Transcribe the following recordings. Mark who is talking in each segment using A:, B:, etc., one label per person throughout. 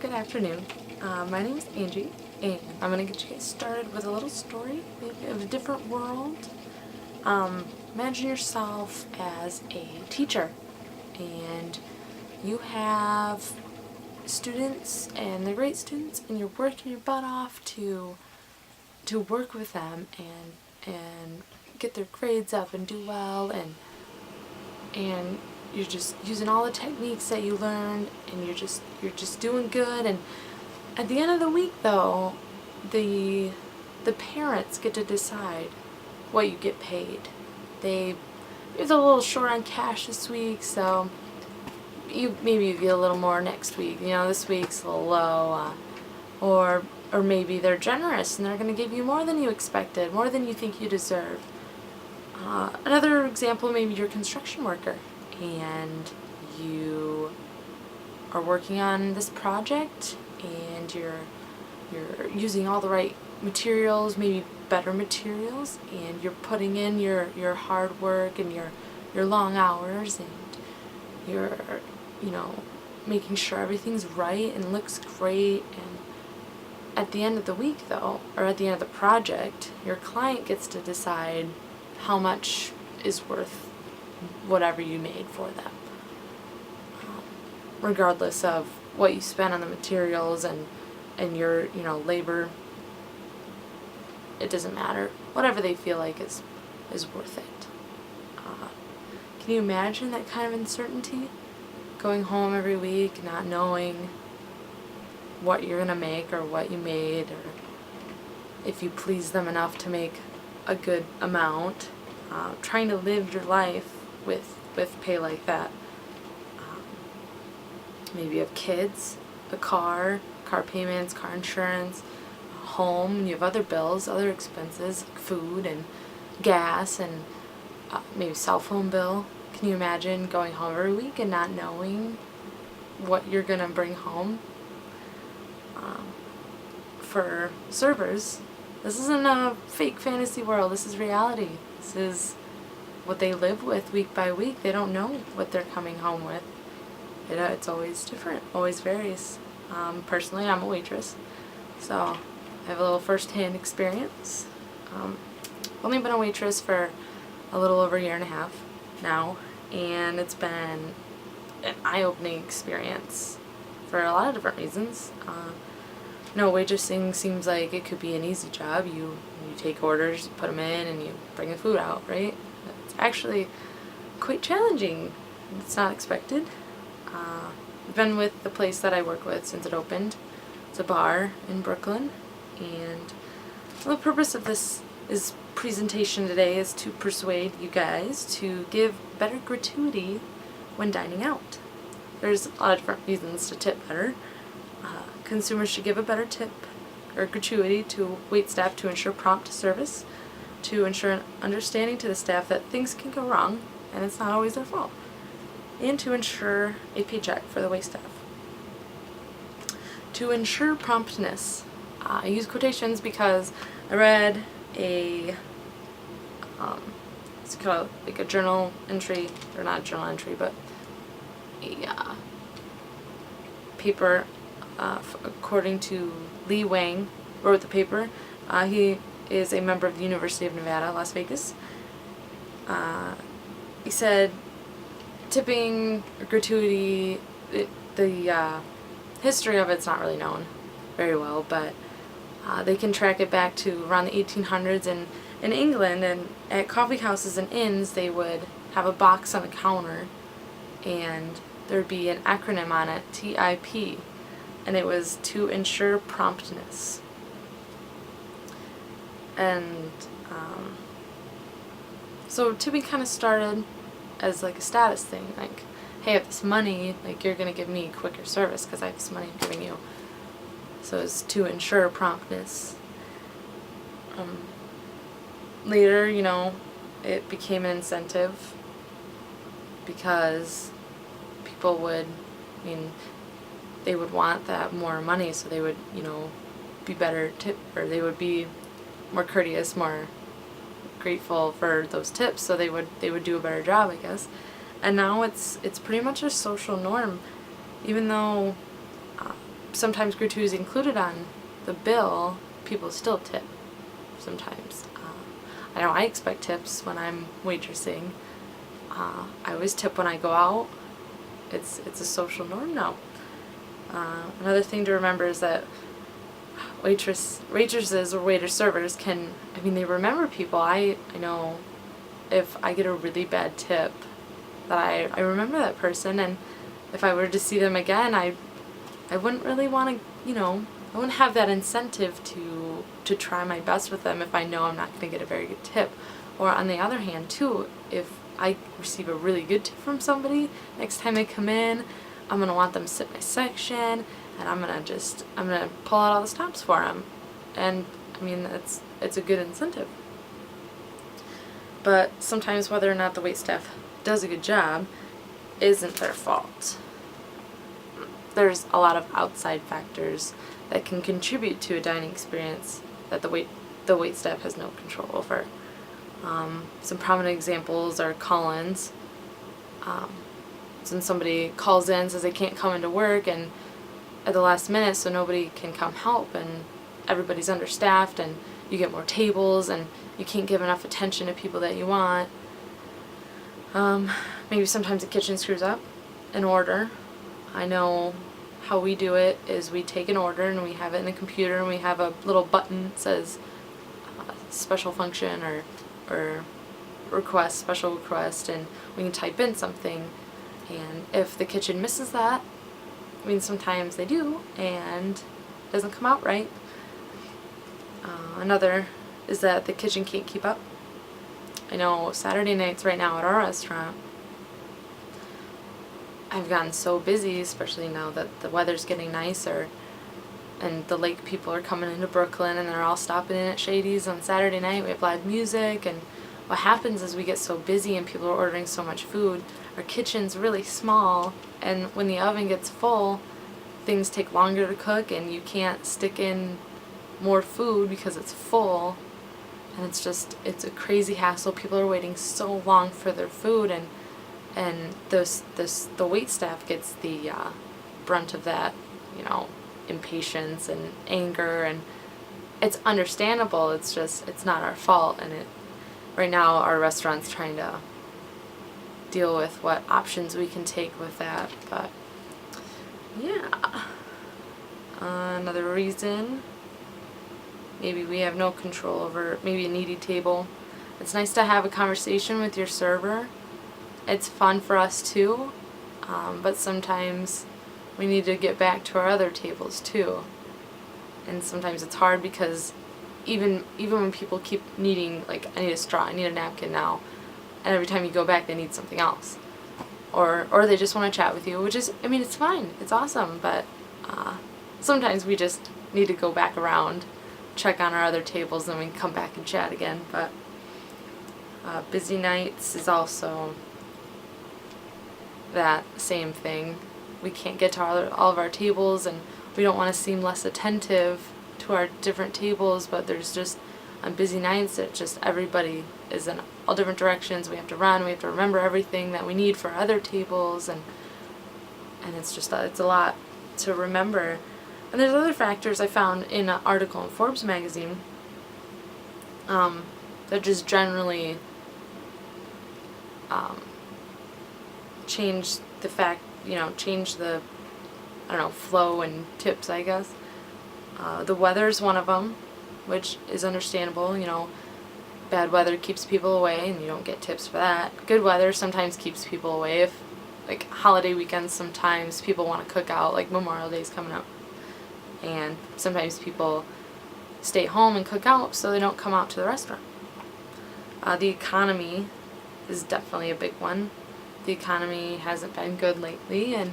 A: Good afternoon. My name is Angie, and I'm going to get you guys started with a little story, maybe of a different world. Imagine yourself as a teacher, and you have students, and they're great students, and you're working your butt off to work with them and get their grades up and do well, and you're just using all the techniques that you learned, and you're just doing good. And at the end of the week, though, the parents get to decide what you get paid. You're a little short on cash this week, so maybe you get a little more next week. You know, this week's a little low, or maybe they're generous and they're going to give you more than you expected, more than you think you deserve. Another example, maybe you're a construction worker and you are working on this project and you're using all the right materials, maybe better materials, and you're putting in your hard work and your long hours, and you're making sure everything's right and looks great. And at the end of the week, though, or at the end of the project, your client gets to decide how much is worth whatever you made for them, regardless of what you spent on the materials and your labor. It doesn't matter. Whatever they feel like is worth it. Can you imagine that kind of uncertainty? Going home every week, not knowing what you're gonna make or what you made, or if you please them enough to make a good amount. Trying to live your life with pay like that. Maybe you have kids, a car payments, car insurance, a home, and you have other bills, other expenses, like food and gas, and maybe cell phone bill. Can you imagine going home every week and not knowing what you're gonna bring home? For servers, this isn't a fake fantasy world. This is reality. This is what they live with week by week. They don't know what they're coming home with. It's always different, always varies. Personally, I'm a waitress, so I have a little first-hand experience. Only been a waitress for a little over a year and a half now, and it's been an eye-opening experience for a lot of different reasons. Waitressing seems like it could be an easy job. You take orders, you put them in, and you bring the food out, right? It's actually quite challenging. It's not expected. I've been with the place that I work with since it opened. It's a bar in Brooklyn, and the purpose of this presentation today is to persuade you guys to give better gratuity when dining out. There's a lot of different reasons to tip better. Consumers should give a better tip or gratuity to waitstaff to ensure prompt service, to ensure an understanding to the staff that things can go wrong and it's not always their fault, and to ensure a paycheck for the waitstaff. To ensure promptness, I use quotations because I read it's called like a journal entry, or not a journal entry, but a paper. According to Lee Wang, wrote the paper. He is a member of the University of Nevada, Las Vegas. He said tipping or gratuity, the history of it's not really known very well, but they can track it back to around the 1800s in England, and at coffee houses and inns they would have a box on the counter and there would be an acronym on it, TIP, and it was to ensure promptness. And so tipping kind of started as like a status thing, like, hey, I have this money, like you're going to give me quicker service because I have this money I'm giving you. So it's to ensure promptness. Later, it became an incentive because people would, they would want that more money, so they would, be better or they would be more courteous, more grateful for those tips, so they would do a better job, I guess. And now it's pretty much a social norm, even though sometimes gratuity is included on the bill, people still tip sometimes. I know I expect tips when I'm waitressing. I always tip when I go out. It's a social norm now. Another thing to remember is that waitresses or waiter servers they remember people. I know if I get a really bad tip that I remember that person, and if I were to see them again, I wouldn't really want to, I wouldn't have that incentive to try my best with them if I know I'm not going to get a very good tip. Or on the other hand too, if I receive a really good tip from somebody, next time they come in, I'm going to want them to sit in my section, and I'm going to pull out all the stops for them. And it's a good incentive. But sometimes whether or not the waitstaff does a good job isn't their fault. There's a lot of outside factors that can contribute to a dining experience that the waitstaff has no control over. Some prominent examples are call-ins. When somebody calls in, says they can't come into work, and at the last minute, so nobody can come help, and everybody's understaffed, and you get more tables, and you can't give enough attention to people that you want. Maybe sometimes the kitchen screws up an order. I know how we do it is we take an order and we have it in the computer, and we have a little button that says special function or request, special request, and we can type in something. And if the kitchen misses that, sometimes they do, and it doesn't come out right. Another is that the kitchen can't keep up. I know Saturday nights right now at our restaurant, I've gotten so busy, especially now that the weather's getting nicer, and the lake people are coming into Brooklyn, and they're all stopping in at Shady's on Saturday night. We have live music, and what happens is we get so busy and people are ordering so much food, our kitchen's really small, and when the oven gets full, things take longer to cook, and you can't stick in more food because it's full, and it's a crazy hassle. People are waiting so long for their food, and the waitstaff gets the brunt of that, impatience and anger, and it's understandable. It's not our fault, and right now our restaurant's trying to deal with what options we can take with that. But yeah, another reason, maybe we have no control over maybe a needy table. It's nice to have a conversation with your server. It's fun for us too, but sometimes we need to get back to our other tables too. And sometimes it's hard because even when people keep needing, like, I need a straw, I need a napkin now, and every time you go back they need something else. Or they just want to chat with you, which is, it's fine, it's awesome, but sometimes we just need to go back around, check on our other tables, and then we can come back and chat again. But busy nights is also that same thing. We can't get to all of our tables, and we don't want to seem less attentive to our different tables, but there's just, on busy nights, that just everybody is in all different directions. We have to run, we have to remember everything that we need for other tables, and it's a lot to remember. And there's other factors I found in an article in Forbes magazine that just generally change the flow and tips, I guess. The weather's one of them, which is understandable. Bad weather keeps people away, and you don't get tips for that. Good weather sometimes keeps people away. If, like, holiday weekends, sometimes people want to cook out, like Memorial Day's coming up, and sometimes people stay home and cook out so they don't come out to the restaurant. The economy is definitely a big one. The economy hasn't been good lately, and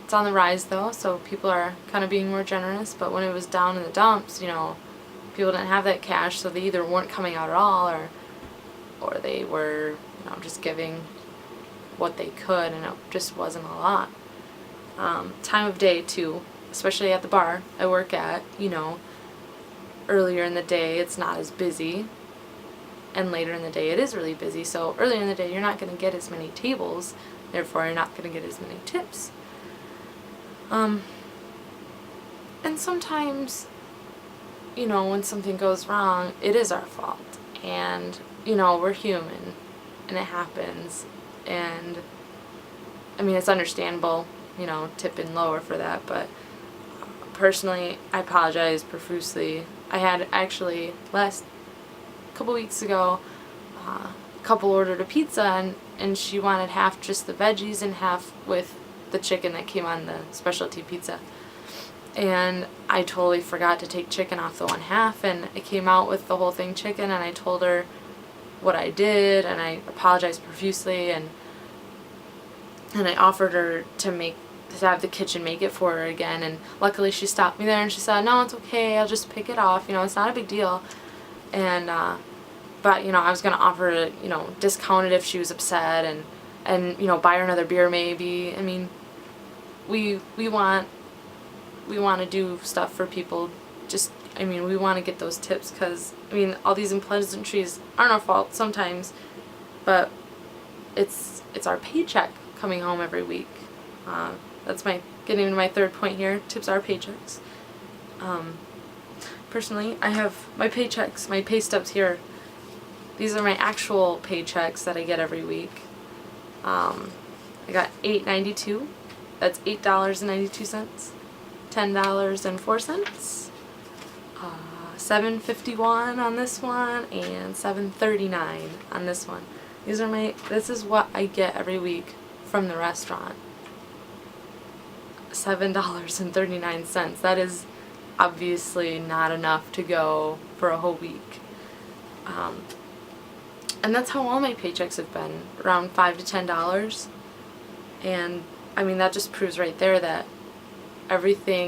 A: it's on the rise though, so people are kind of being more generous. But when it was down in the dumps, people didn't have that cash, so they either weren't coming out at all, or they were just giving what they could, and it just wasn't a lot. Time of day too, especially at the bar I work at. Earlier in the day it's not as busy, and later in the day it is really busy. So earlier in the day you're not going to get as many tables, therefore you're not going to get as many tips. And sometimes, you know, when something goes wrong, it is our fault. And, you know, we're human. And it happens. And, I mean, it's understandable, you know, tipping lower for that. But personally, I apologize profusely. I had actually last couple weeks ago, a couple ordered a pizza, and she wanted half just the veggies and half with the chicken that came on the specialty pizza. And I totally forgot to take chicken off the one half, and it came out with the whole thing chicken, and I told her what I did, and I apologized profusely, and I offered her to have the kitchen make it for her again, and luckily she stopped me there and she said, no, it's okay, I'll just pick it off, you know, it's not a big deal. And but, you know, I was going to offer to, you know, discount it if she was upset, and you know, buy her another beer maybe. I mean, we want to do stuff for people. Just, I mean, we want to get those tips because, I mean, all these unpleasantries aren't our fault sometimes, but it's our paycheck coming home every week. That's getting into my third point here. Tips are paychecks. Personally, I have my paychecks, my pay stubs here. These are my actual paychecks that I get every week. I got $8.92. That's $8.92. $10.04. $7.51 on this one, and $7.39 on this one. This is what I get every week from the restaurant. $7.39. That is obviously not enough to go for a whole week. And that's how all my paychecks have been, around $5 to $10. And I mean, that just proves right there that everything